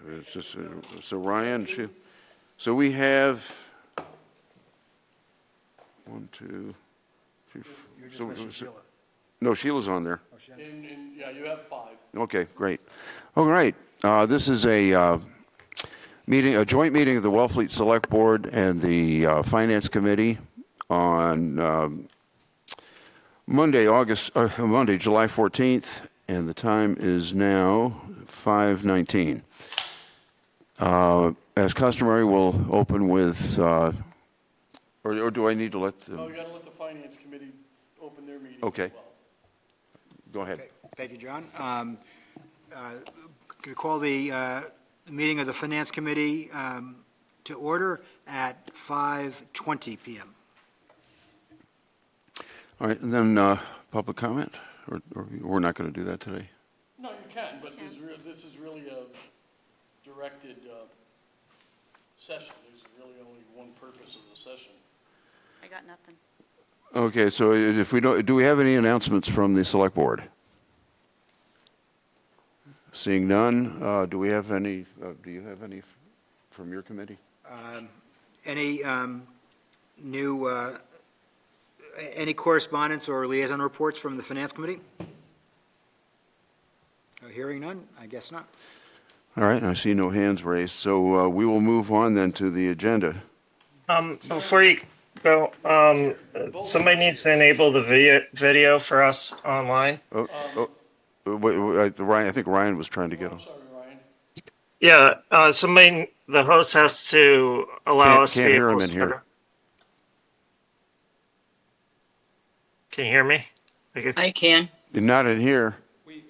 It's just, so Ryan, so we have 1, 2, 3, You're just so, missing Sheila. no, Sheila's on there. Oh, Sheila. Yeah, you have 5. Okay, great. All right, this is a meeting, a joint meeting of the Wellfleet Selectboard and the Finance Committee on Monday, July 14th, and the time is now 5:19. As customary, we'll open with, or do I need to let them? Oh, you got to let the Finance Committee open their meeting Okay. as well. Go ahead. Okay, thank you, John. Going to call the meeting of the Finance Committee to order at 5:20 PM. All right, and then public comment, or we're not going to do that today? No, you can, but this is really a directed session. There's really only one purpose of the session. I got nothing. Okay, so if we don't, do we have any announcements from the Select Board? Seeing none, do we have any, do you have any from your committee? Any new, any correspondence or liaison reports from the Finance Committee? Hearing none, I guess not. All right, I see no hands raised, so we will move on then to the agenda. Before you go, somebody needs to enable the video for us online. Ryan, I think Ryan was trying to get I'm him. sorry, Ryan. Yeah, the host has to allow us to Can't be hear able him to in here. start. Can you hear me? I can. Not in here.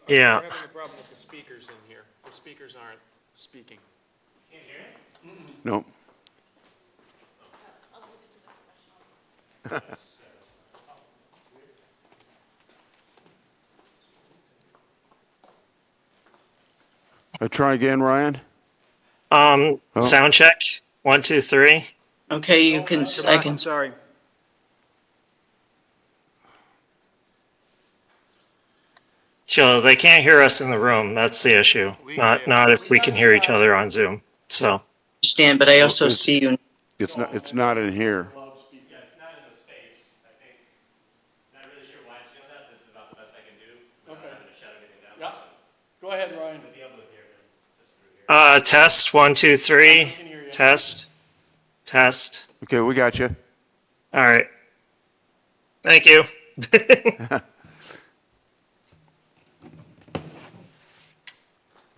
Yeah. We're having a problem with the speakers in here. The speakers aren't speaking. No. Try again, Ryan. Sound check. 1, 2, 3. Okay, you can, I Tomas, can, I'm sorry. So they can't hear us in the room. That's the issue. Not if we can hear each other on Zoom. So understand, but I also it's- see you. It's not in here. Loudspeaker. Yeah, it's not in the space, I think. Not really sure why it's doing that. This is about the best I can do without Okay. having to shut everything down. Yeah. Go ahead, Ryan. But be able to hear them just through here. test. 1, 2, 3. I can hear you. Test. Test. Okay, we got you. All right. Thank you.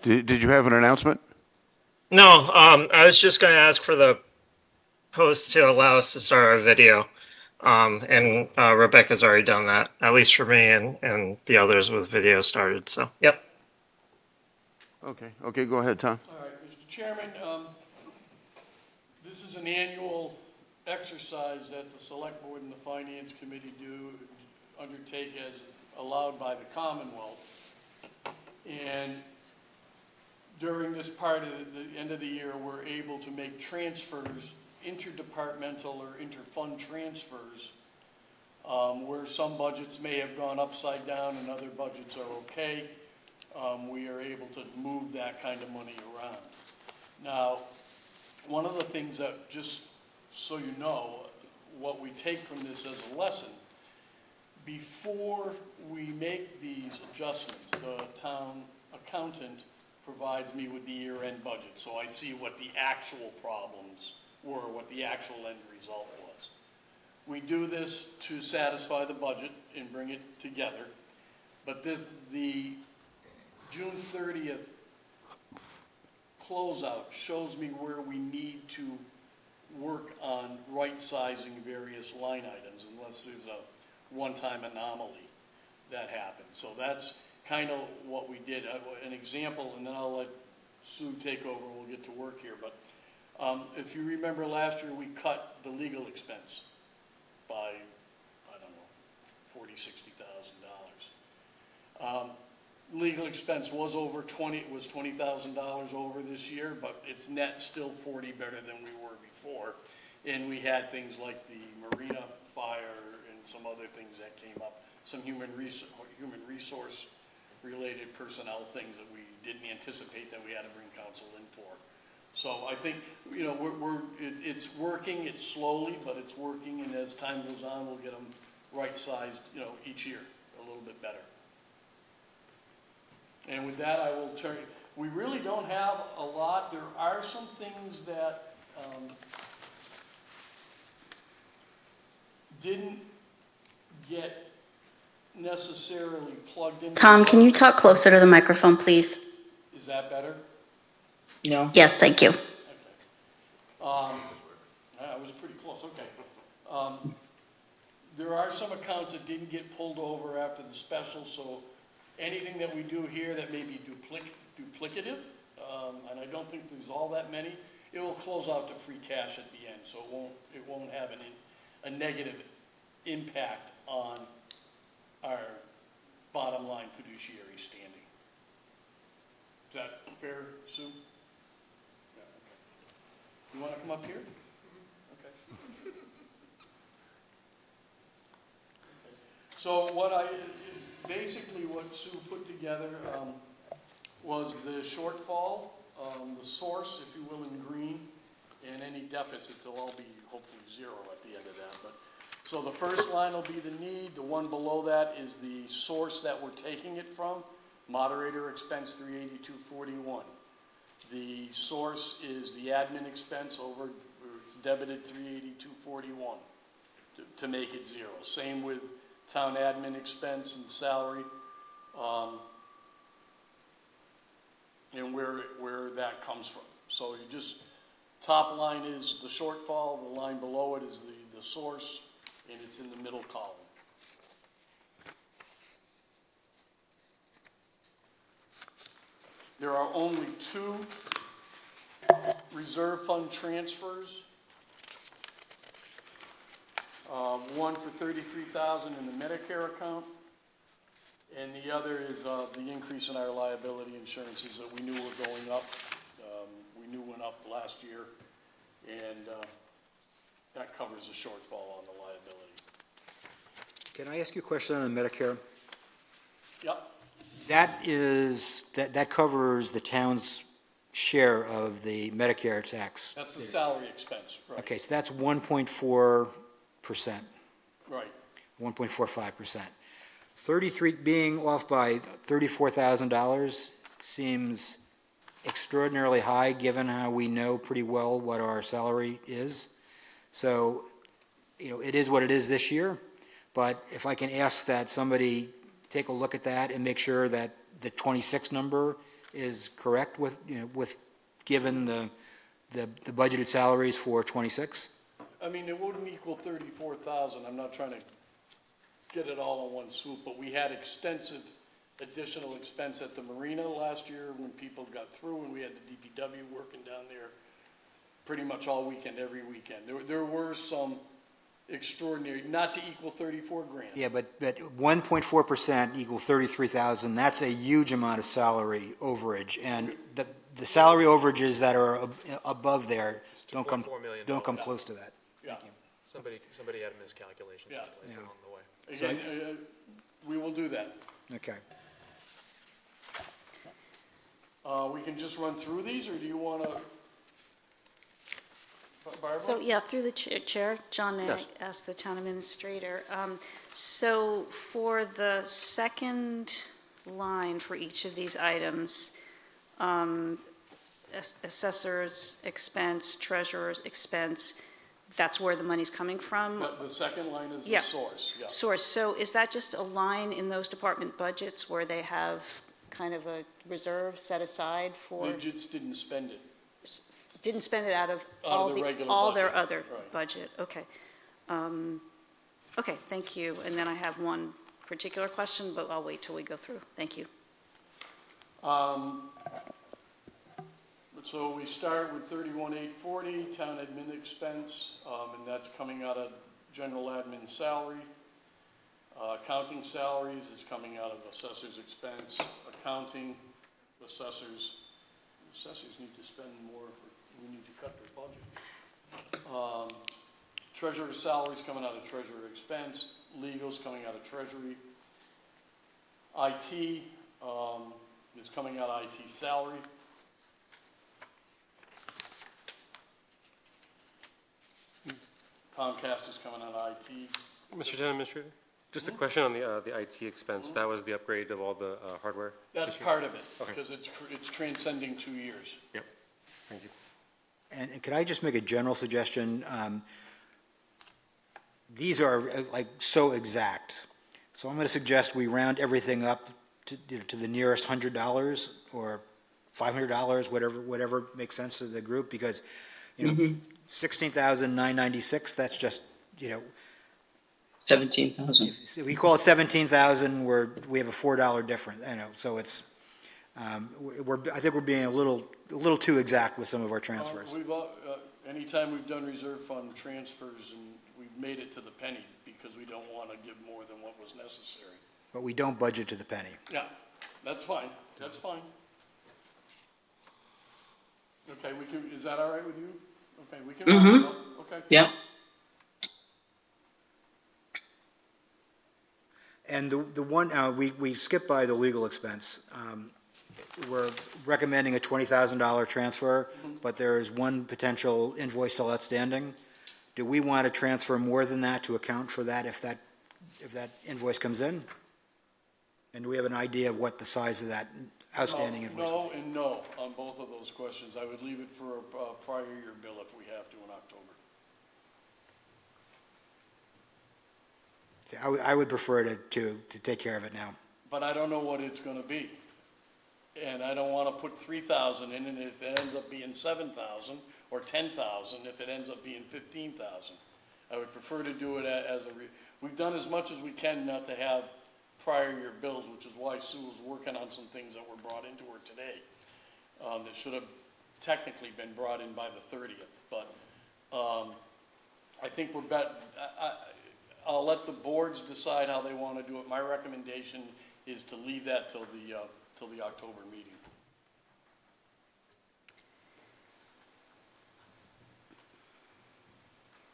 Did you have an announcement? No, I was just going to ask for the host to allow us to start our video. And Rebecca's already done that, at least for me and the others with video started. So, yep. Okay, go ahead, Tom. All right, Mr. Chairman, this is an annual exercise that the Select Board and the Finance Committee undertake as allowed by the Commonwealth. And during this part of the end of the year, we're able to make transfers, interdepartmental or interfund transfers, where some budgets may have gone upside down and other budgets are okay. We are able to move that kind of money around. Now, one of the things that, just so you know, what we take from this as a lesson, before we make these adjustments, the town accountant provides me with the year-end budget, so I see what the actual problems were, what the actual end result was. We do this to satisfy the budget and bring it together, but the June 30th closeout shows me where we need to work on right-sizing various line items unless there's a one-time anomaly that happens. So that's kind of what we did. An example, and then I'll let Sue take over and we'll get to work here. But if you remember last year, we cut the legal expense by, I don't know, $40,000, $60,000. Legal expense was over $20,000 over this year, but it's net still 40 better than we were before. And we had things like the marina fire and some other things that came up, some human resource related personnel things that we didn't anticipate that we had to bring council in for. So I think, it's working, it's slowly, but it's working, and as time goes on, we'll get them right-sized, each year, a little bit better. And with that, I will turn, we really don't have a lot. There are some things that didn't get necessarily plugged in. Tom, can you talk closer to the microphone, please? Is that better? No. Yes, thank you. Okay. I was pretty close, okay. There are some accounts that didn't get pulled over after the special, so anything that we do here that may be duplicative, and I don't think there's all that many, it will close out to free cash at the end, so it won't have a negative impact on our bottom line fiduciary standing. Is that fair, Sue? Yeah, okay. You want to come up here? Okay. So basically what Sue put together was the shortfall, the source, if you will, in green, and any deficits will all be hopefully zero at the end of that. But so the first line will be the need. The one below that is the source that we're taking it from. Moderator expense 382.41. The source is the admin expense over, it's debited 382.41 to make it zero. Same with town admin expense and salary, and where that comes from. So you just, top line is the shortfall, the line below it is the source, and it's in the middle column. There are only 2 reserve fund transfers. One for $33,000 in the Medicare account, and the other is the increase in our liability insurances that we knew were going up. We knew went up last year, and that covers the shortfall on the liability. Can I ask you a question on the Medicare? Yep. That covers the town's share of the Medicare tax. That's the salary expense, right? Okay, so that's 1.4%, Right. 1.45%. 33, being off by $34,000 seems extraordinarily high, given how we know pretty well what our salary is. So, it is what it is this year, but if I can ask that somebody take a look at that and make sure that the 26 number is correct with given the budgeted salaries for 26? I mean, it wouldn't equal 34,000. I'm not trying to get it all in one swoop, but we had extensive additional expense at the marina last year when people got through, and we had the DPW working down there pretty much all weekend, every weekend. There were some extraordinary, not to equal 34 grand. Yeah, but 1.4% equals 33,000. That's a huge amount of salary overage, and the salary overages that are above there don't come $2.4 million. close to that. Yeah. Somebody had a miscalculation Yeah. someplace along the way. Again, we will do that. Okay. We can just run through these, or do you want to? Barbara? So, yeah, through the chair, John, may I Yes. ask the town administrator? So for the second line for each of these items, assessor's expense, treasurer's expense, that's where the money's coming from? The second line is the Yeah. source, yeah. Source, so is that just a line in those department budgets where they have kind of a reserve set aside for, They just didn't spend it. didn't spend it out of Out of all the regular all their budget, other right. budget? Okay. Okay, thank you. And then I have one particular question, but I'll wait till we go through. Thank you. So we start with 31,840, town admin expense, and that's coming out of general admin salary. Accounting salaries is coming out of assessor's expense. Accounting, assessors need to spend more, we need to cut their budget. Treasurer's salaries coming out of treasurer expense. Legal's coming out of treasury. IT, is coming out of IT salary. Comcast is coming out of IT. Mr. Town Administrator, just a question on the IT expense. That was the upgrade of all the hardware? That's part of it, Okay. because it's transcending 2 years. Yep. Thank you. And could I just make a general suggestion? These are like so exact. So I'm going to suggest we round everything up to the nearest $100 or $500, whatever makes sense to the group, because, 16,996, that's just, 17,000. if we call it 17,000, we have a $4 difference, so it's, I think we're being a little too exact with some of our transfers. Anytime we've done reserve fund transfers, and we've made it to the penny, because we don't want to give more than what was necessary. But we don't budget to the penny. Yeah, that's fine, that's fine. Okay, is that all right with you? Okay, we can. Mhm. Okay. Yep. And the one, we skipped by the legal expense. We're recommending a $20,000 transfer, but there is one potential invoice still outstanding. Do we want to transfer more than that to account for that if that invoice comes in? And do we have an idea of what the size of that outstanding invoice? No and no on both of those questions. I would leave it for a prior year bill if we have to in October. See, I would prefer to take care of it now. But I don't know what it's gonna be. And I don't wanna put 3,000 in, and if it ends up being 7,000, or 10,000, if it ends up being 15,000. I would prefer to do it we've done as much as we can not to have prior year bills, which is why Sue was working on some things that were brought into her today. That should have technically been brought in by the 30th, but, I think I'll let the boards decide how they want to do it. My recommendation is to leave that till the October meeting.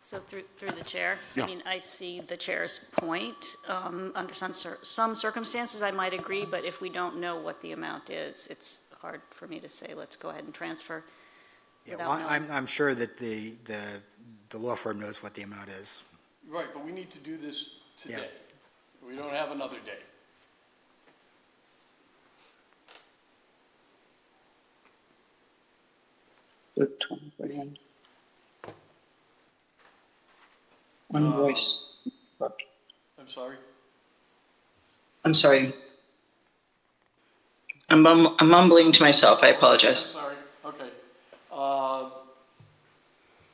So through the chair, Yeah. I mean, I see the chair's point. Under some circumstances, I might agree, but if we don't know what the amount is, it's hard for me to say, let's go ahead and transfer. Yeah, without well, knowing. I'm sure that the law firm knows what the amount is. Right, but we need to do this Yeah. today. We don't have another day. Good 20 grand. Invoice. I'm sorry? I'm sorry. I'm mumbling to myself. I I'm apologize. sorry, okay.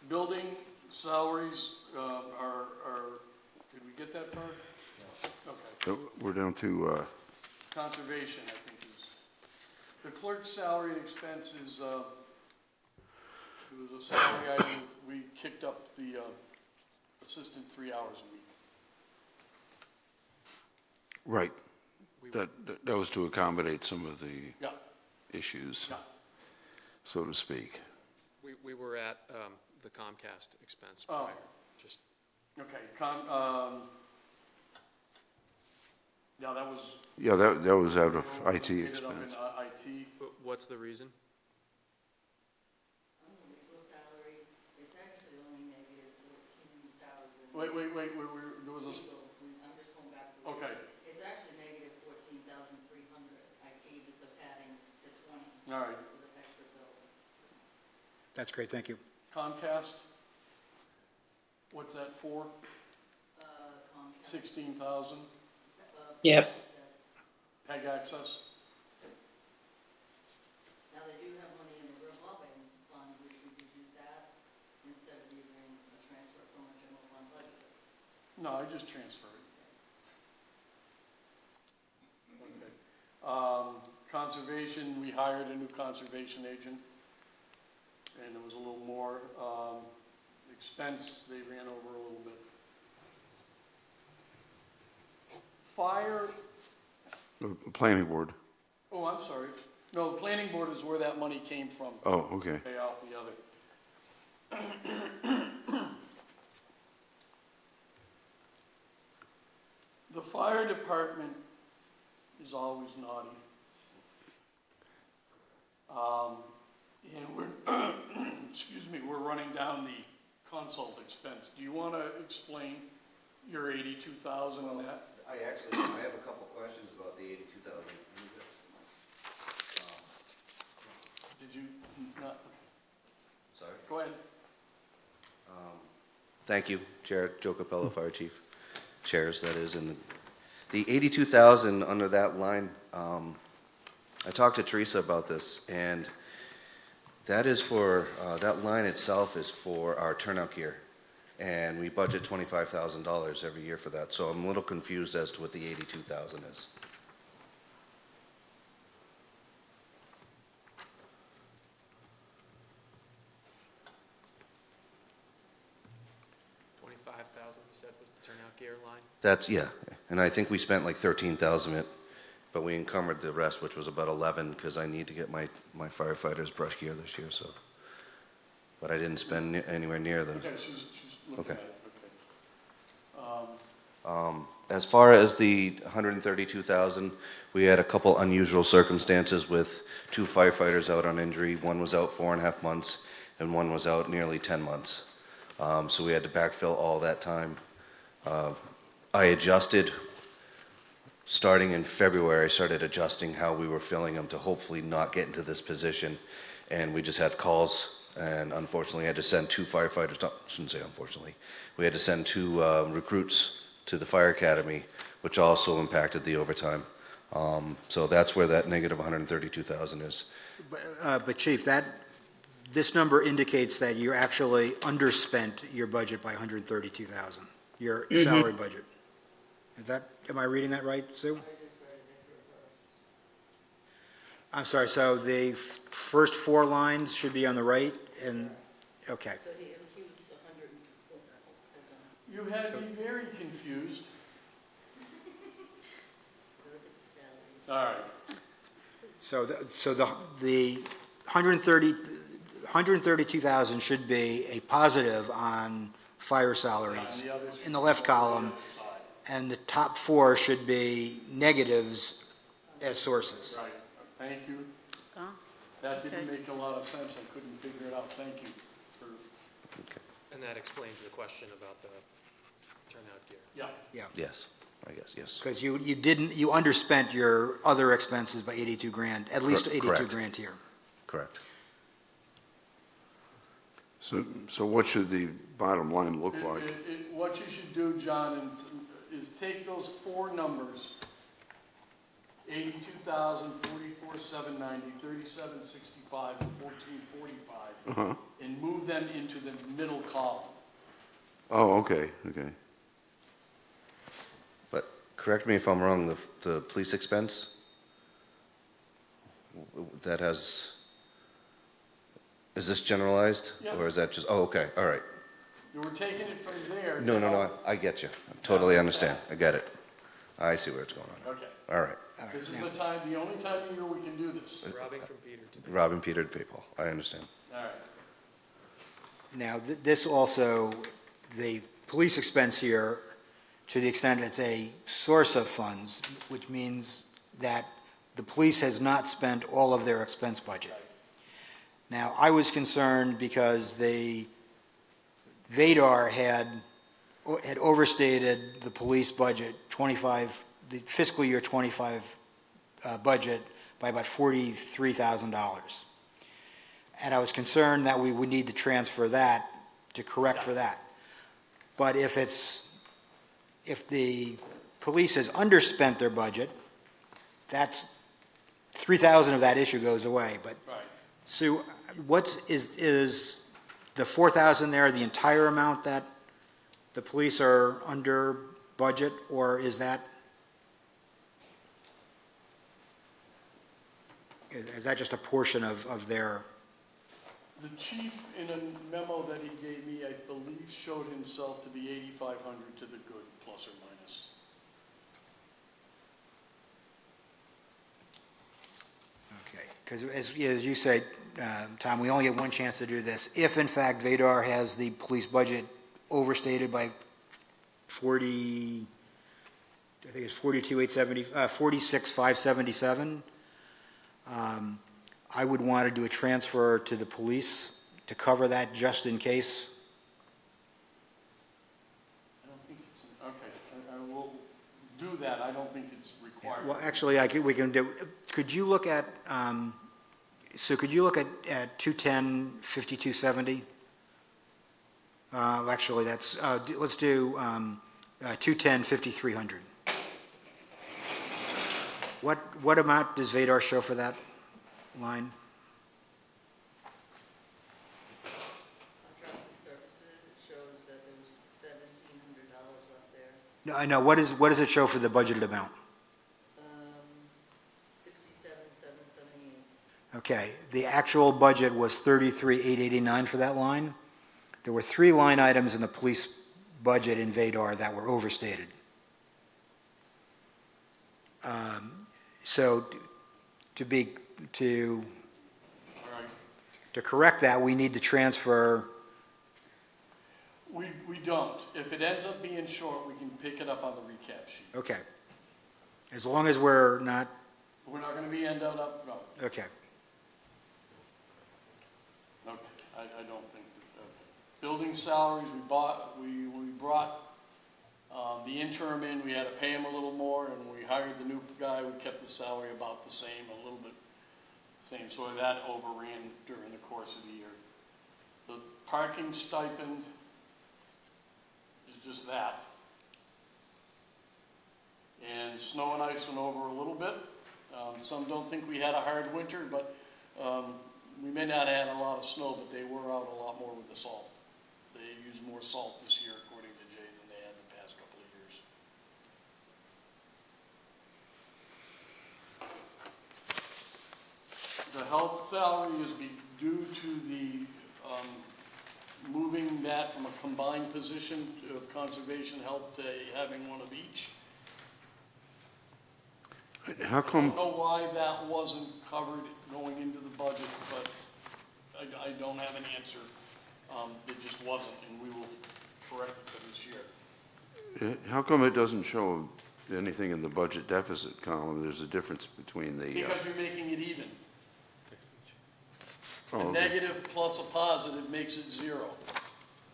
Building salaries did we get that far? Okay. So we're down to, Conservation, I think is, the clerk's salary and expense is, it was a salary item, we kicked up the assistant 3 hours a week. right. That was to accommodate some of the Yeah, issues, yeah. so to speak. We were at the Comcast expense Oh. prior. Just Okay, yeah, that was. Yeah, that was out of IT Ended up in expense. IT. what's the reason? Legal salary, it's actually only negative 14,000. Wait, there was a, I'm just going back to. okay, It's actually negative 14,300. I gave it the padding to 20 all right. for the extra bills. That's great, thank you. Comcast, what's that for? Comcast. 16,000, Yep. Access. PEG access? Now, they do have money in the revolving fund, which we could use that instead of using a transfer from a general fund budget. No, I just transfer it. Okay. Conservation, we hired a new conservation agent, and there was a little more expense, they ran over a little bit. Fire, The planning board. oh, I'm sorry, no, the planning board is where that money came from. Oh, okay. Pay off the other. The fire department is always naughty. And we're, excuse me, we're running down the consult expense. Do you want to explain your 82,000 on that? I have a couple questions about the 82,000. Did you not? Sorry. Go ahead. Thank you, Chair Joe Capello, Fire Chief. Chairs, that is. And the 82,000 under that line, I talked to Teresa about this, and that is for, that line itself is for our turnout gear. And we budget $25,000 every year for that. So I'm a little confused as to what the 82,000 is. $25,000, you said was the turnout gear line? That's, yeah. And I think we spent like 13,000 of it, but we encumbered the rest, which was about 11, because I need to get my firefighters brush gear this year, so. But I didn't spend anywhere near the. Okay, she's looking Okay. at it, okay. As far as the 132,000, we had a couple unusual circumstances with 2 firefighters out on injury. One was out 4.5 months, and one was out nearly 10 months. So we had to backfill all that time. I adjusted, starting in February, I started adjusting how we were filling them to hopefully not get into this position. And we just had calls, and unfortunately had to send 2 firefighters, no, I shouldn't say unfortunately, we had to send 2 recruits to the fire academy, which also impacted the overtime. So that's where that negative 132,000 is. But Chief, this number indicates that you actually underspent your budget by 132,000, your salary budget. Am I reading that right, Sue? I'm sorry, so the first 4 lines should be on the right, and, okay. So he was 104,000. You had me very confused. All right. So the 132,000 should be a positive on fire salaries And the others in the left column, and the top 4 should be negatives as sources. Right, thank you. Oh, That didn't okay. make a lot of sense, I couldn't figure it out, thank you. And that explains the question about the turnout gear. Yeah, Yes, I guess, yes. Because you underspent your other expenses by 82 grand, at least 82 Correct. grand here. Correct. So what should the bottom line look like? What you should do, John, is take those 4 numbers, 82,000, 44,790, 37,65, and 14,45, and move them into the middle column. Oh, okay. But correct me if I'm wrong, the police expense, that has, is this generalized? Yeah. Or is that just, oh, okay, all right. You were taking it from there. No, I get you. I totally understand. I get it. I see where it's going on. Okay, All right. this is the only time of year we can do this. Robbing from Peter to Peter. Robbing Peter to pay Paul. I understand. All right. Now, this also, the police expense here, to the extent it's a source of funds, which means that the police has not spent all of their expense budget. Now, I was concerned because the Vadar had overstated the police budget, the fiscal year 25 budget by about $43,000. And I was concerned that we would need to transfer that to correct for that. But if the police has underspent their budget, that's 3,000 of that issue goes away. But Right. Sue, is the 4,000 there the entire amount that the police are under budget, or is that just a portion of their? The chief, in a memo that he gave me, I believe showed himself to be 8,500 to the good, plus or minus. Okay, because as you say, Tom, we only get one chance to do this. If in fact Vadar has the police budget overstated by 40, I think it's 46,577, I would want to do a transfer to the police to cover that just in case. I don't think it's, okay, I will do that, I don't think it's required. Well, actually, we can do, could you look at, could you look at 210, 5270? Actually, let's do 210, 5300. What amount does Vadar show for that line? Contracted services, it shows that there was $1,700 left there. No, I know, what does it show for the budgeted amount? 67,778. Okay, the actual budget was 33,889 for that line. There were 3 line items in the police budget in Vadar that were overstated. So to All right. correct that, we need to transfer, We don't. If it ends up being short, we can pick it up on the recap sheet. okay. As long as we're not, We're not gonna be ended up, no. okay. Okay, I don't think that, building salaries, we brought, the interim in, we had to pay him a little more, and we hired the new guy, we kept the salary about the same, a little bit same, so that overran during the course of the year. The parking stipend is just that. And snow and ice went over a little bit. Some don't think we had a hard winter, but we may not have had a lot of snow, but they were out a lot more with the salt. They used more salt this year, according to Jay, than they had the past couple of years. The health salary is due to the moving that from a combined position of conservation health to having one of each. How I come, don't know why that wasn't covered going into the budget, but I don't have an answer. It just wasn't, and we will correct it for this year. how come it doesn't show anything in the budget deficit column? There's a difference between the, Because you're making it even. oh, A okay. negative plus a positive makes it 0.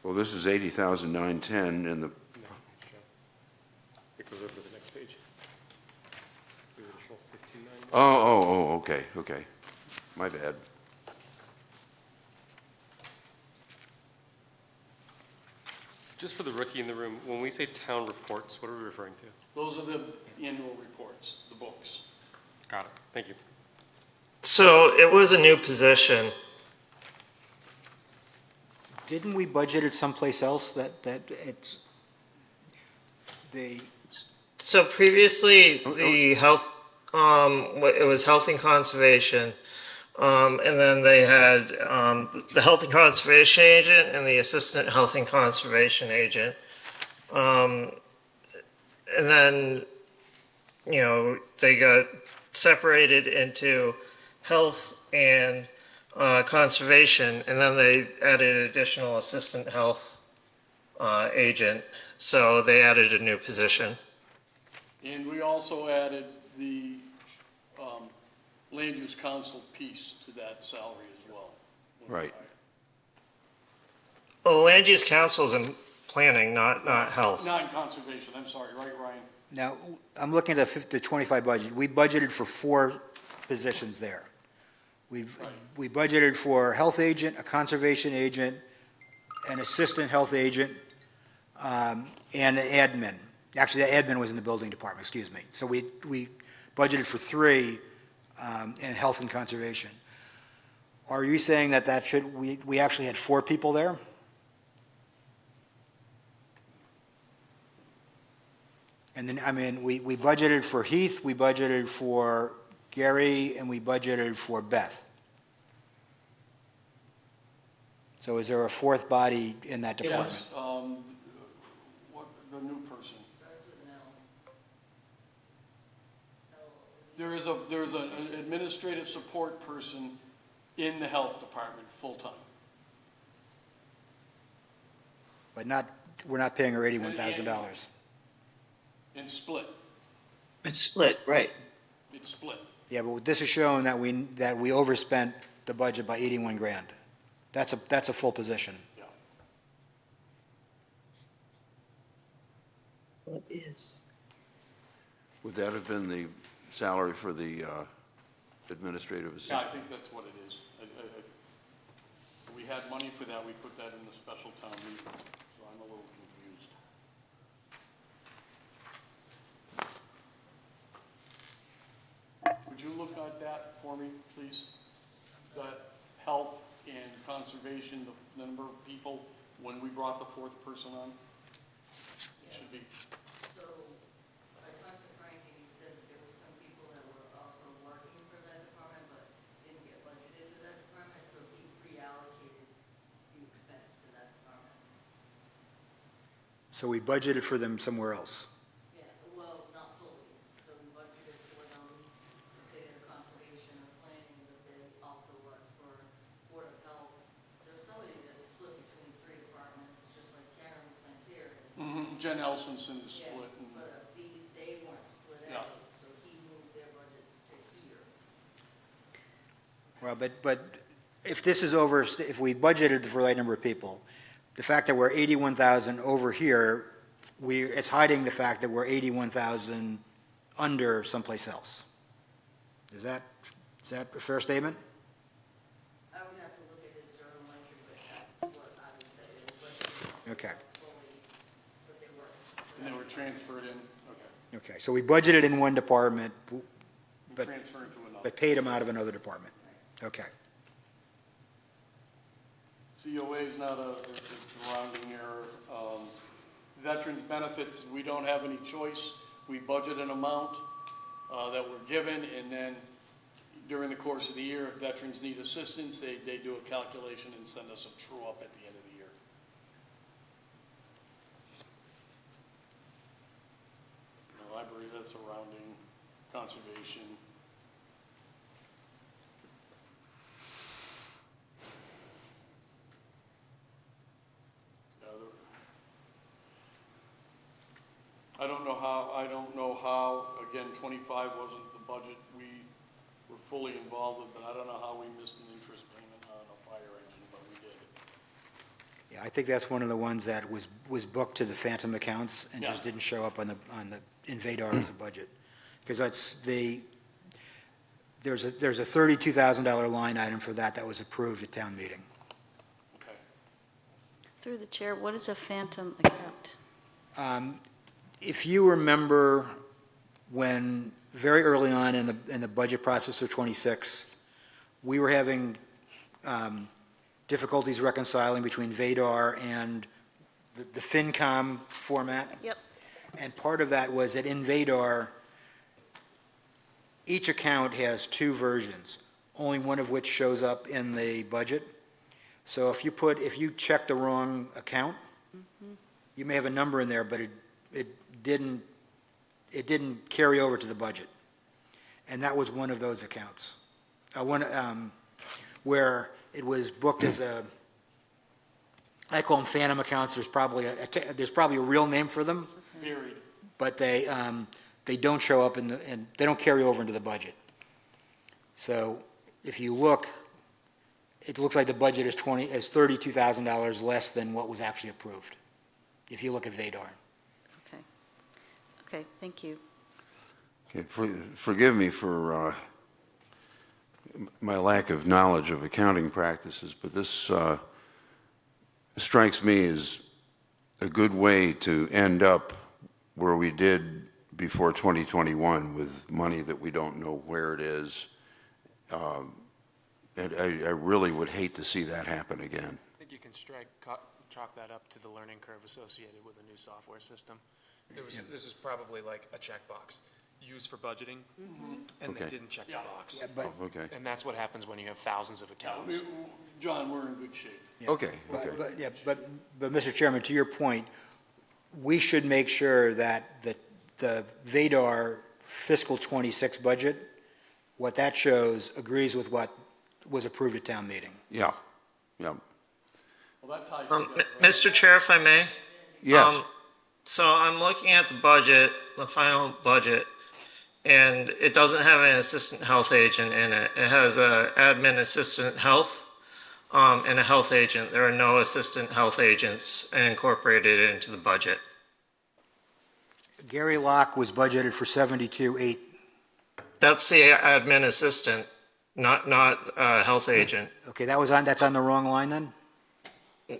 Well, this is 80,910 and the, No, it goes over to the next page. The additional 15,900. okay. My bad. Just for the rookie in the room, when we say town reports, what are we referring to? Those are the annual reports, the books. Got it, thank you. So it was a new position. Didn't we budget it someplace else that it's, So previously, the health, it was health and conservation. And then they had the health and conservation agent and the assistant health and conservation agent. And then, they got separated into health and conservation, and then they added additional assistant health agent. So they added a new position. And we also added the land use council piece to that salary as well. Right. Well, the land use council is in planning, not health. Not in conservation, I'm sorry, right, Ryan? now, I'm looking at the 25 budget. We budgeted for 4 positions there. We budgeted for health agent, a conservation agent, an assistant health agent, and an admin. Actually, the admin was in the building department, excuse me. So we budgeted for 3 in health and conservation. Are you saying that we actually had 4 people there? And then, we budgeted for Heath, we budgeted for Gary, and we budgeted for Beth. So is there a 4th body in that department? Yes, what, the new person? Starts with an L. There's an administrative support person in the health department, full-time. But we're not paying her $81,000. And split, It's split, right. it's split. Yeah, but this is showing that we overspent the budget by 81 grand. That's a full position. What is? Would that have been the salary for the administrative Yeah, I assistant? think that's what it is. We had money for that, we put that in the special town meeting, so I'm a little confused. Would you look at that for me, please? That health and conservation, the number of people, when we brought the fourth person on? Should be, So I talked to Frank and he said that there were some people that were also working for that department but didn't get budgeted to that department, so he reallocated the expense to that department. So we budgeted for them somewhere else. Yeah, well, not fully. So we budgeted for them, let's say their conservation or planning, but they also work for Board of Health. There's somebody that's split between three departments, just like Karen Plantier is. Jen Elsonson is Yeah, split, and but they weren't split Yeah. out, so he moved their budgets to here. Well, but if this is over, if we budgeted for the right number of people, the fact that we're 81,000 over here, it's hiding the fact that we're 81,000 under someplace else. Is that a fair statement? I would have to look at his journal entry, but that's what I would say. It was Okay. fully, but they were. and they were transferred in, okay. Okay, so we budgeted in one department, But- Transferred to another. but paid them out of another department. Okay. COA is not a rounding error. Veterans benefits, we don't have any choice. We budget an amount that we're given, and then during the course of the year, if veterans need assistance, they do a calculation and send us a true up at the end of the year. The library, that's a rounding, conservation. I don't know how, again, 25 wasn't the budget we were fully involved with, but I don't know how we missed an interest payment on a fire engine, but we did. Yeah, I think that's one of the ones that was booked to the phantom accounts and just Yeah. didn't show up on the in Vadar as a budget. Because there's a $32,000 line item for that was approved at town meeting. Okay. Through the chair, what is a phantom account? If you remember when, very early on in the budget process of '26, we were having difficulties reconciling between Vadar and the FinCom format. Yep. And part of that was that in Vadar, each account has two versions, only one of which shows up in the budget. So if you check the wrong account, you may have a number in there, but it didn't carry over to the budget. And that was one of those accounts. Where it was booked as I call them phantom accounts, there's probably a real name for them, Buried. but they don't show up and they don't carry over into the budget. So if you look, it looks like the budget is $32,000 less than what was actually approved, if you look at Vadar. Okay. Okay, thank you. Okay, forgive me for my lack of knowledge of accounting practices, but this strikes me as a good way to end up where we did before 2021 with money that we don't know where it is. And I really would hate to see that happen again. I think you can chalk that up to the learning curve associated with a new software system. This is probably like a checkbox used for budgeting, and Okay. they didn't check the box. Yeah, but, Okay, And that's what happens when you have thousands of accounts. John, we're in good shape. yeah. okay. But Mr. Chairman, to your point, we should make sure that the Vadar fiscal '26 budget, what that shows agrees with what was approved at town meeting. Yeah, yeah. Well, that ties together. right? Mr. Chair, if I may? Yes, So I'm looking at the budget, the final budget, and it doesn't have an assistant health agent in it. It has a admin assistant health, and a health agent. There are no assistant health agents incorporated into the budget. Gary Locke was budgeted for 72,800. That's the admin assistant, not a health agent. Okay, that's on the wrong line then?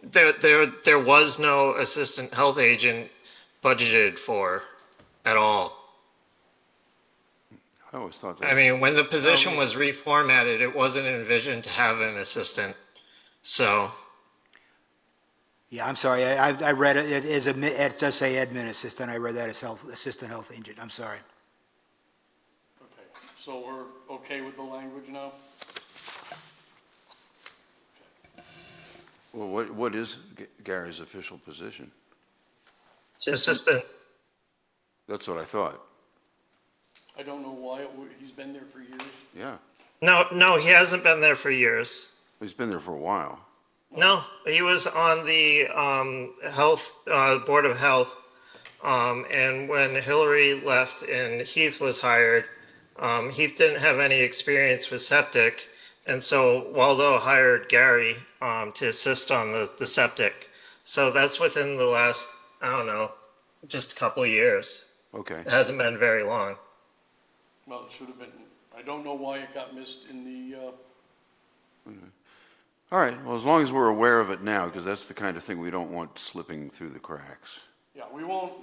There was no assistant health agent budgeted for at all. I always thought that. I mean, when the position was reformatted, it wasn't envisioned to have an assistant. So, Yeah, I'm sorry, I read it, it does say admin assistant, I read that as assistant health agent, I'm sorry. Okay, so we're okay with the language now? Well, what is Gary's official position? assistant. That's what I thought. I don't know why he's been there for years. Yeah, No, he hasn't been there for years. he's been there for a while. No, he was on the health Board of Health, and when Hillary left and Heath was hired, Heath didn't have any experience with septic, and so Waldo hired Gary to assist on the septic. So that's within the last, I don't know, just a couple of years. Okay. It hasn't been very long. Well, it should have been, I don't know why it got missed in the, All right, well, as long as we're aware of it now, because that's the kind of thing we don't want slipping through the cracks. yeah, we won't,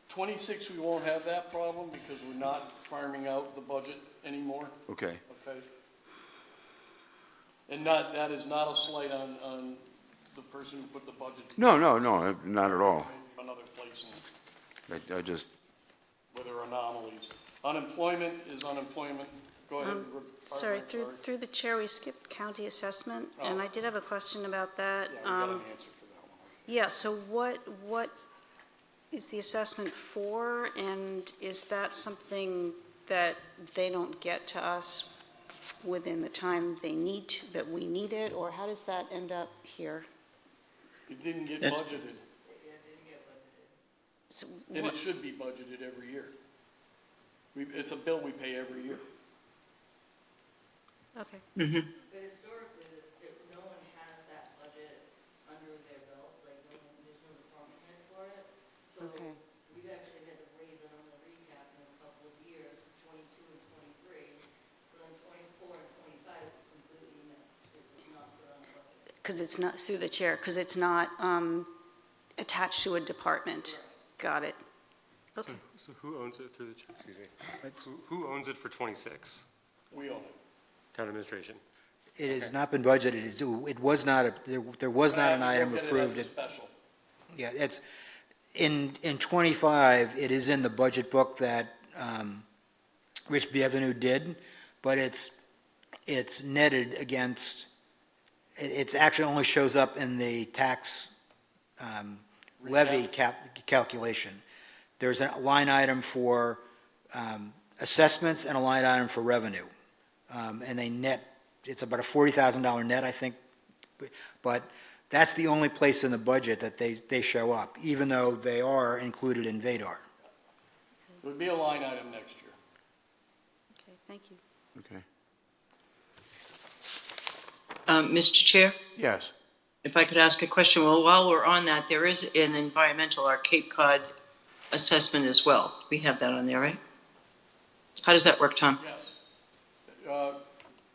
26, we won't have that problem because we're not farming out the budget anymore, Okay, okay? And that is not a slight on the person who put the budget. no, not at all. Another place in I just, where there are anomalies. Unemployment is unemployment. Go ahead. Sorry, Barbara, through the chair, we skipped county assessment, and I did have a question about that. Yeah, we got an answer for that one. Yeah, so what is the assessment for, and is that something that they don't get to us within the time they need to, that we need it, or how does that end up here? It didn't get It's- budgeted, So and what- it should be budgeted every year. It's a bill we pay every year. Okay, But historically, no one has that budget under their belt, like, there's no department head for it. So Okay. we've actually had to raise it on the recap in a couple of years, 22 and 23. So then 24 and 25 was completely missed. It was not put on the budget. because it's not, through the chair, because it's not attached to a department. Got it. Okay. So who owns it through the, excuse me, who owns it for 26? We own it. Town administration. It has not been budgeted, it was not, there was not an item We'll get it approved. as a special. Yeah, it's, in 25, it is in the budget book that Rich Bienvenu did, but it's netted against, it's actually only shows up in the tax levy calculation. There's a line item for assessments and a line item for revenue. And they net, it's about a $40,000 net, I think, but that's the only place in the budget that they show up, even though they are included in VADAR. So it'd be a line item next year. Okay, thank you. okay. Mr. Chair, Yes, if I could ask a question, well, while we're on that, there is an environmental or Cape Cod assessment as well. We have that on there, right? How does that work, Tom? Yes.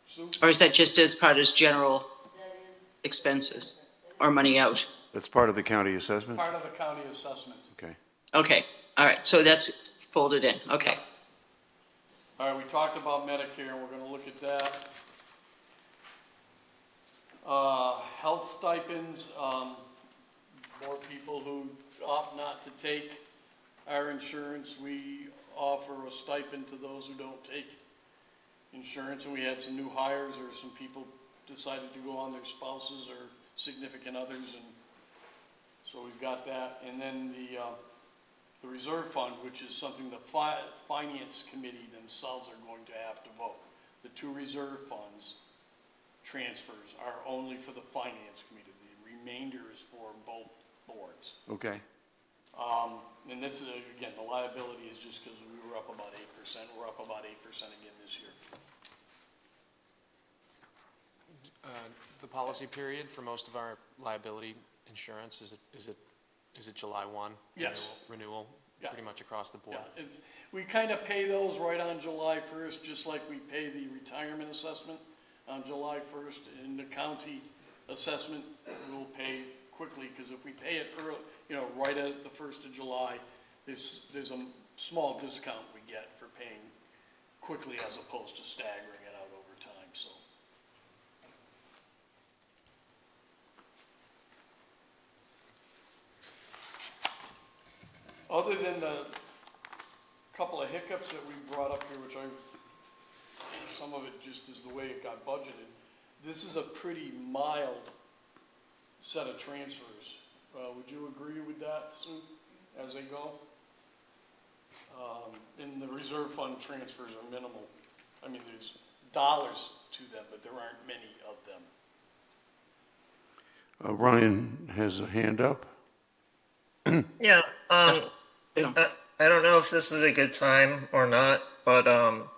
Sue? Or is that just as part of general expenses or money out? that's part of the county assessment? Part of the county assessment. Okay. Okay, all right, so that's folded in, okay. All right, we talked about Medicare, and we're gonna look at that. Health stipends, more people who opt not to take our insurance, we offer a stipend to those who don't take insurance, and we had some new hires, or some people decided to go on their spouses or significant others, and so we've got that. And then the reserve fund, which is something the finance committee themselves are going to have to vote. The two reserve funds transfers are only for the finance committee. The remainder is for both boards. Okay. And this is, again, the liability is just because we were up about 8%. We're up about 8% again this year. The policy period for most of our liability insurance, is it July 1? Yes. Renewal, Yeah. pretty much across the board? Yeah, we kind of pay those right on July 1st, just like we pay the retirement assessment on July 1st. And the county assessment will pay quickly, because if we pay it early, right at the 1st of July, there's a small discount we get for paying quickly as opposed to staggering it out over time, so. Other than the couple of hiccups that we brought up here, which some of it just is the way it got budgeted, this is a pretty mild set of transfers. Would you agree with that, Sue, as they go? And the reserve fund transfers are minimal. I mean, there's dollars to them, but there aren't many of them. Ryan has a hand up. Yeah, Yeah. I don't know if this is a good time or not, but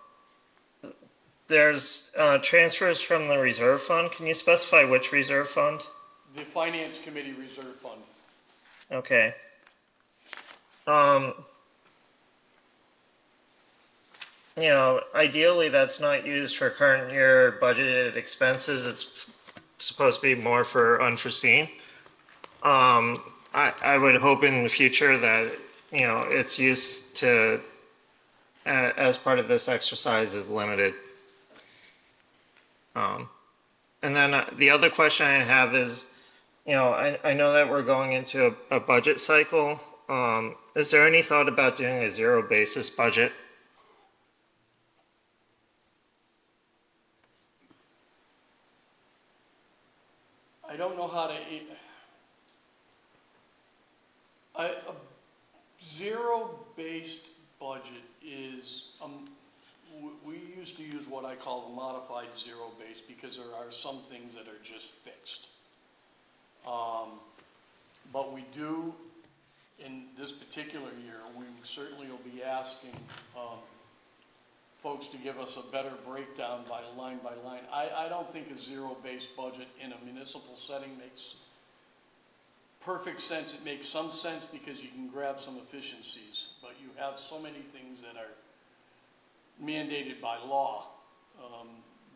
there's transfers from the reserve fund. Can you specify which reserve fund? The Finance Committee Reserve Fund. Okay. Ideally, that's not used for current year budgeted expenses. It's supposed to be more for unforeseen. I would hope in the future that, its use to, as part of this exercise is limited. And then the other question I have is, I know that we're going into a budget cycle. Is there any thought about doing a zero basis budget? I don't know how to, a zero-based budget is, we used to use what I call a modified zero base, because there are some things that are just fixed. But we do, in this particular year, we certainly will be asking folks to give us a better breakdown by line. I don't think a zero-based budget in a municipal setting makes perfect sense. It makes some sense because you can grab some efficiencies, but you have so many things that are mandated by law.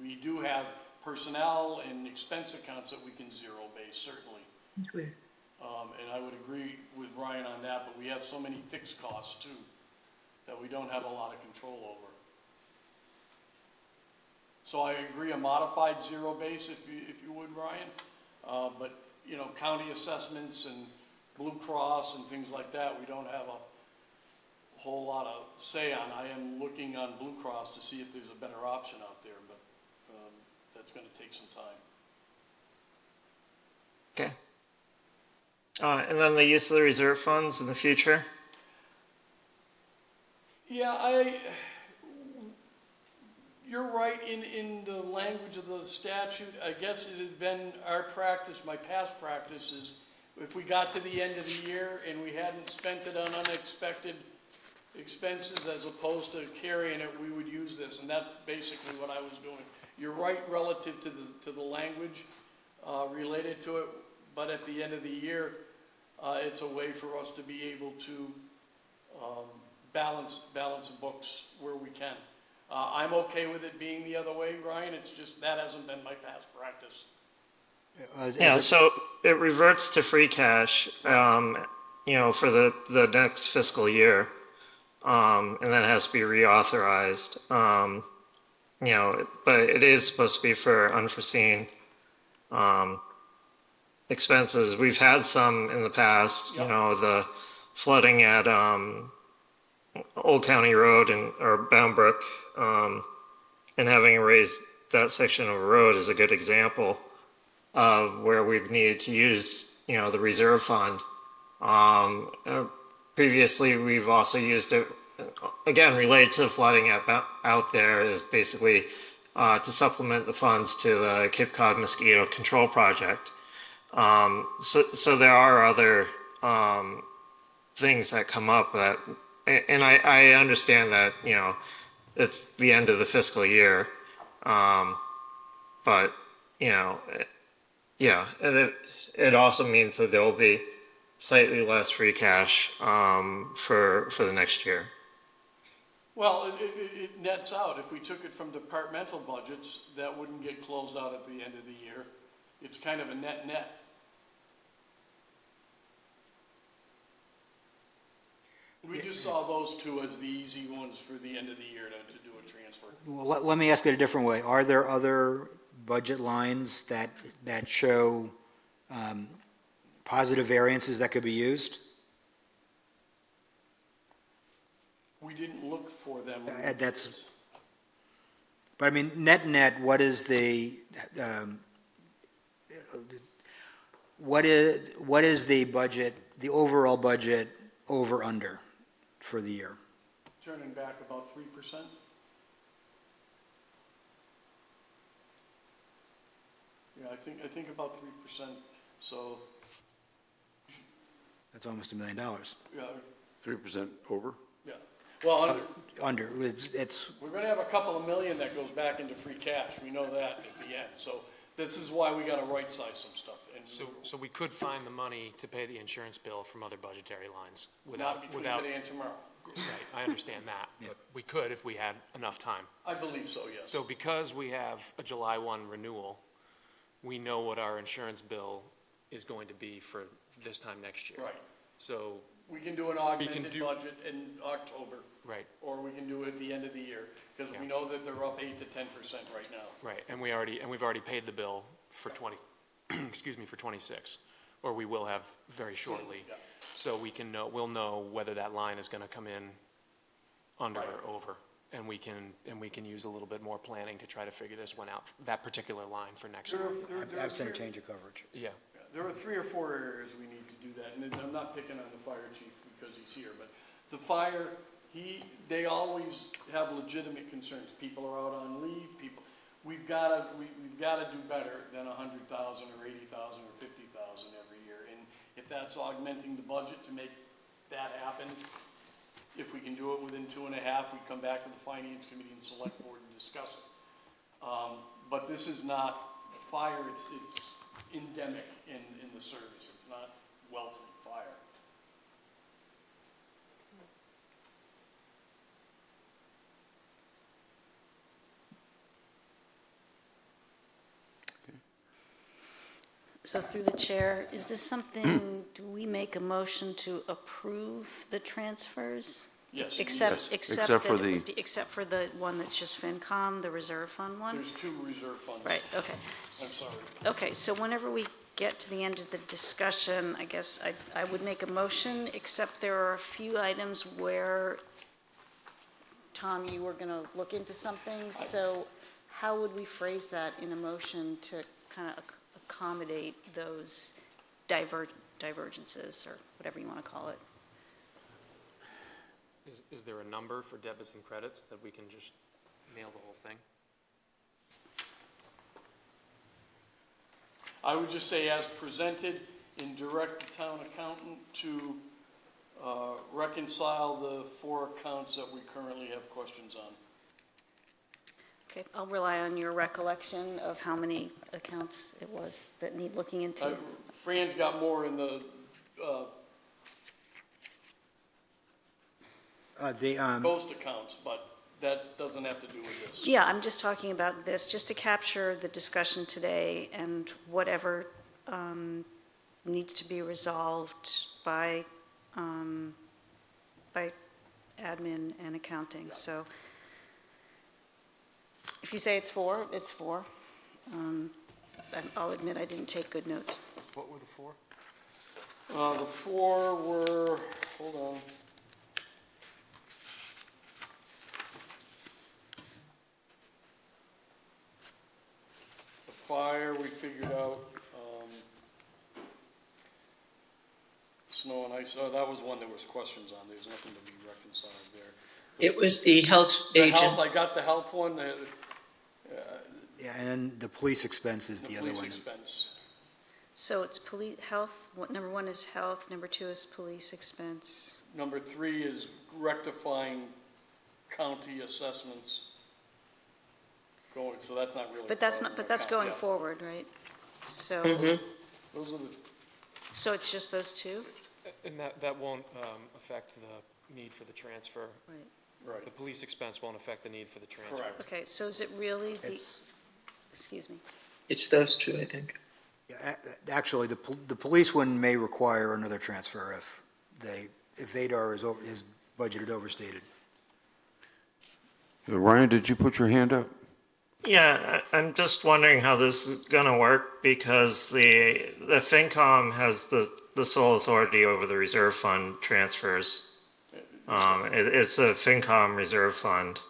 We do have personnel and expense accounts that we can zero base, certainly. And I would agree with Brian on that, but we have so many fixed costs too that we don't have a lot of control over. So I agree, a modified zero base, if you would, Brian. But county assessments and Blue Cross and things like that, we don't have a whole lot of say on. I am looking on Blue Cross to see if there's a better option out there, but that's going to take some time. Okay. And then the use of the reserve funds in the future? Yeah, you're right in the language of the statute. I guess it had been our practice, my past practice is, if we got to the end of the year and we hadn't spent it on unexpected expenses as opposed to carrying it, we would use this, and that's basically what I was doing. You're right relative to the language related to it, but at the end of the year, it's a way for us to be able to balance the books where we can. I'm okay with it being the other way, Ryan. It's just that hasn't been my past practice. Yeah, so it reverts to free cash, for the next fiscal year, and then it has to be reauthorized. But it is supposed to be for unforeseen expenses. We've had some in the past, Yep. The flooding at Old County Road or Bound Brook, and having raised that section of road is a good example of where we've needed to use, the reserve fund. Previously, we've also used it, again, related to the flooding out there, is basically to supplement the funds to the Cape Cod Mosquito Control Project. So there are other things that come up that, and I understand that, it's the end of the fiscal year. But, yeah, and it also means that there will be slightly less free cash, for the next year. Well, it nets out. If we took it from departmental budgets, that wouldn't get closed out at the end of the year. It's kind of a net. We just saw those two as the easy ones for the end of the year to do a transfer. Well, let me ask it a different way. Are there other budget lines that show positive variances that could be used? We didn't look for them. But I mean, net, what is the budget, the overall budget over under for the year? Turning back about 3%. Yeah, I think about 3%. So, That's almost $1 million. yeah, 3% over? yeah. Well, Under, it's, we're gonna have a couple of million that goes back into free cash. We know that at the end. So this is why we gotta right size some stuff. And So we could find the money to pay the insurance bill from other budgetary lines not between today and tomorrow. Right, I understand that, but we could if we had enough time. I believe so, yes. So because we have a July 1 renewal, we know what our insurance bill is going to be for this time next year. Right. So, We can do an can augmented do- budget in October, right, or we can do it at the end of the year, because we Yeah. know that they're up 8 to 10% right now. right, and we've already paid the bill for 20, excuse me, for 26, or we will have very shortly. Yeah. So we'll know whether that line is gonna come in under Right. or over, and we can use a little bit more planning to try to figure this one out, that particular line for next year. absent a change of coverage. Yeah, Yeah, there are 3 or 4 areas we need to do that, and I'm not picking on the fire chief because he's here, but the fire, they always have legitimate concerns. People are out on leave, we've gotta do better than 100,000 or 80,000 or 50,000 every year, and if that's augmenting the budget to make that happen, if we can do it within 2.5, we come back to the finance committee and select board and discuss it. But this is not fire, it's endemic in the service. It's not Wellfleet fire. So through the chair, is this something, do we make a motion to approve the transfers? Yes. Except Except that for it the- would be- except for the one that's just FinCom, the reserve fund one? There's 2 reserve funds. Right, okay. I'm sorry. Okay, so whenever we get to the end of the discussion, I guess I would make a motion, except there are a few items where, Tom, you were going to look into something, so how would we phrase that in a motion to kind of accommodate those divergences, or whatever you want to call it? is there a number for debits and credits that we can just nail the whole thing? I would just say as presented and direct the town accountant to reconcile the 4 accounts that we currently have questions on. Okay, I'll rely on your recollection of how many accounts it was that need looking into. Fran's got more in the ghost accounts, but that doesn't have to do with this. Yeah, I'm just talking about this, just to capture the discussion today and whatever needs to be resolved by admin and accounting. So if you say it's 4, it's 4. I'll admit I didn't take good notes. What were the 4? The 4 were, hold on. The fire, we figured out, snow and ice, that was one there was questions on. There's nothing to be reconciled there. It was the health The agent. health, I got the health one, Yeah, and then the police expense is the the other police one. expense. So it's police, health, number one is health, number two is police expense. Number 3 is rectifying county assessments. Going, so that's not really. But that's part not, of but an that's account, going yeah. forward, right? So, Those are the, so it's just those two? And that won't affect the need for the transfer. Right. right. The police expense won't affect the need for the transfer. Correct. Okay, so is it really the, excuse me, It's those two, I think. Yeah, actually, the police one may require another transfer if Vadar is budgeted overstated. Ryan, did you put your hand up? Yeah, I'm just wondering how this is gonna work because the FinCom has the sole authority over the reserve fund transfers. It's a FinCom reserve fund.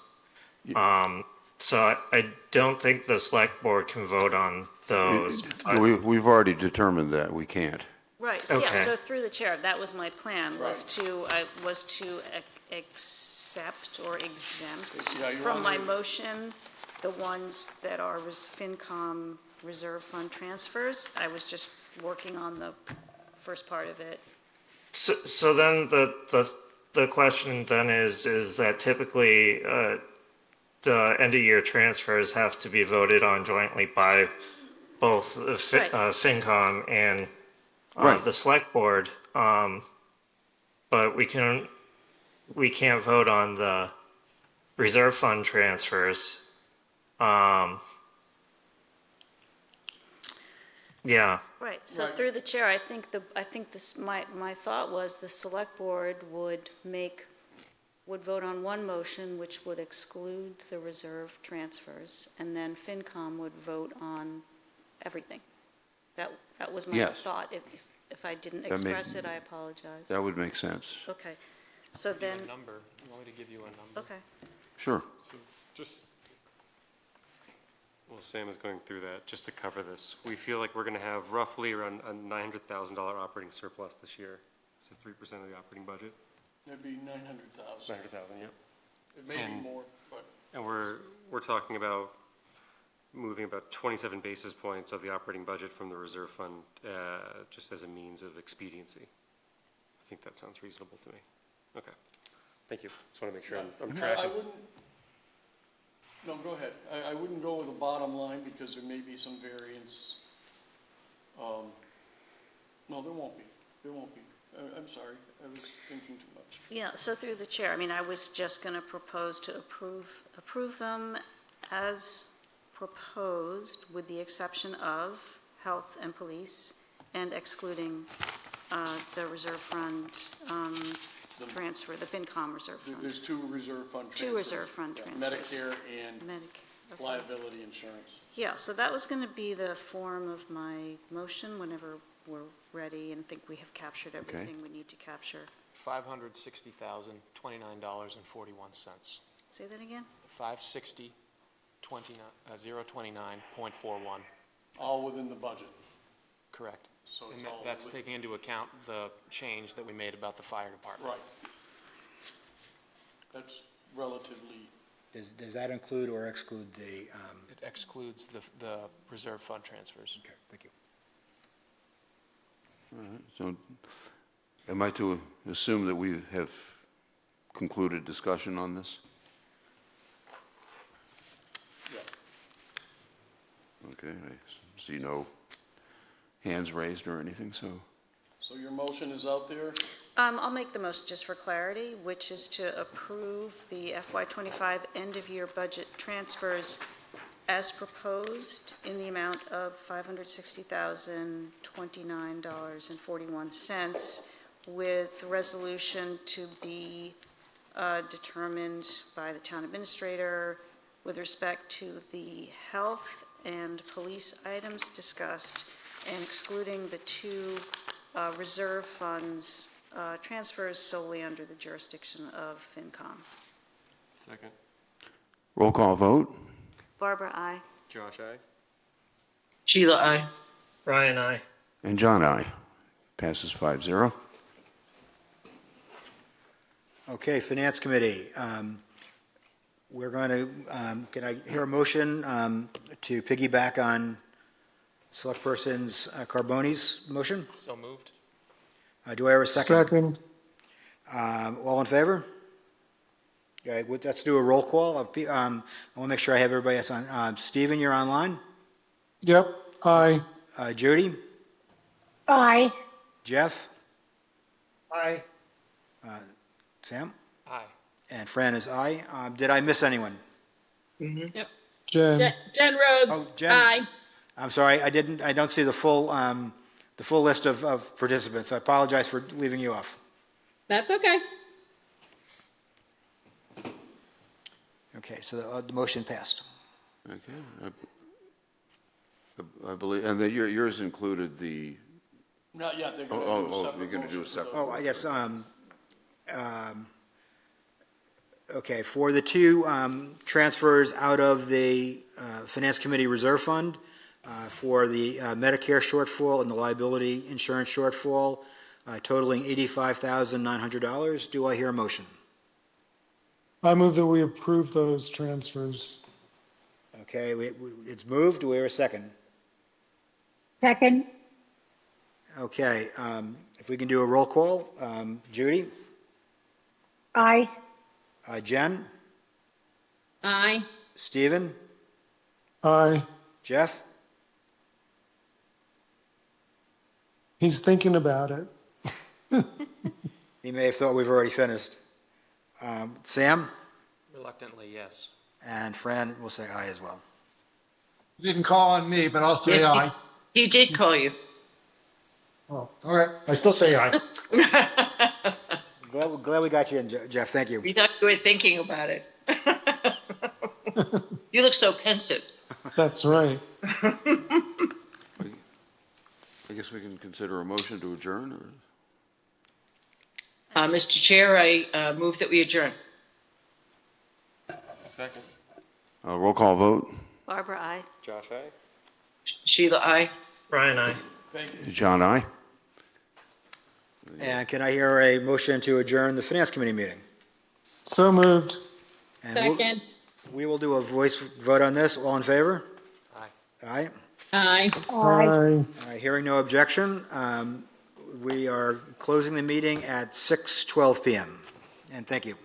So I don't think the select board can vote on those. but- We've already determined that we can't. right, so yeah, Okay. so through the chair, that was my plan, was Right. to accept or exempt Yeah, you from my wanna- motion the ones that are FinCom reserve fund transfers. I was just working on the first part of it. So then the question then is that typically the end of year transfers have to be voted on jointly by both the Right. FinCom and Right. the select board. But we can't vote on the reserve fund transfers. Yeah. Right, so Right. through the chair, I think this, my thought was the select board would vote on one motion, which would exclude the reserve transfers, and then FinCom would vote on everything. That was my Yes. thought. If I didn't That may- express it, I apologize. That would make sense. Okay, so then, A number, you want me to give you a number? okay, Sure. So just, well, Sam is going through that, just to cover this. We feel like we're going to have roughly around a $900,000 operating surplus this year. So 3% of the operating budget. It'd be 900,000. 900,000, yep. It may be And- more, but And we're talking about moving about 27 basis points of the operating budget from the reserve fund, just as a means of expediency. I think that sounds reasonable to me. Okay. Thank you. Just want to make sure I'm I tracking. wouldn't, no, go ahead. I wouldn't go with the bottom line because there may be some variance. No, there won't be. There won't be. I'm sorry. I was thinking too much. yeah, so through the chair, I mean, I was just going to propose to approve them as proposed, with the exception of health and police, and excluding the reserve fund transfer, the FinCom reserve fund. There's 2 reserve fund transfers. Two reserve fund Yeah, transfers. Medicare and Okay. liability insurance. Yeah, so that was going to be the form of my motion whenever we're ready and think we have captured everything we need to capture. $560,029.41. Say that again? 029.41, All within the budget. correct. So it's And all that's with- taking into account the change that we made about the fire department. Right. That's relatively, Does that include or exclude the, It excludes the reserve fund transfers. okay, thank you. So am I to assume that we have concluded discussion on this? yeah. Okay, I see no hands raised or anything, so. So your motion is out there? I'll make the motion just for clarity, which is to approve the FY25 end-of-year budget transfers as proposed in the amount of $560,029.41, with resolution to be determined by the town administrator with respect to the health and police items discussed, and excluding the 2 reserve funds transfers solely under the jurisdiction of FinCom. Second. Roll call vote? Barbara, aye. Josh, aye? Sheila, I. Ryan, I. And John, aye. Passes 5-0. Okay, Finance Committee. We're going to, can I hear a motion to piggyback on Selectperson's Carboni's motion. So moved. Do I hear a second? Second. All in favor? Okay, let's do a roll call. I want to make sure I have everybody else on. Stephen, you're online? Yep, aye. Judy? Aye. Jeff? Aye. Sam? Aye. And Fran is aye. Did I miss anyone? Jen. Jen Rhodes, Oh, Jen. aye. I'm sorry, I don't see the full list of participants. I apologize for leaving you off. That's okay. Okay, so the motion passed. Okay. I believe, and yours included the, Not yet, they're Oh, gonna do a separate you're gonna do a motion for separate- those. Oh, I guess, okay, for the two transfers out of the Finance Committee Reserve Fund, for the Medicare shortfall and the liability insurance shortfall, totaling $85,900, do I hear a motion? I move that we approve those transfers. Okay, it's moved, do we hear a second? Second. Okay, if we can do a roll call, Judy? Aye. Jen? Aye. Stephen? Aye. Jeff? He's thinking about it. He may have thought we've already finished. Sam? Reluctantly, yes. And Fran will say aye as well. Didn't call on me, but I'll say Yes, aye. He did call you. Oh, all right, I still say aye. Glad we got you in, Jeff, thank you. We thought you were thinking about it. You look so pensive. That's right. I guess we can consider a motion to adjourn, or? Mr. Chair, I move that we adjourn. Second. Roll call vote. Barbara, aye. Josh, aye. Sheila, aye. Brian, I. Thank you. John, aye. And can I hear a motion to adjourn the Finance Committee meeting? So moved. And we'll- Second, We will do a voice vote on this. All in favor? Aye. Aye. aye. Aye. All right, hearing no objection, we are closing the meeting at 6:12 PM. And thank you.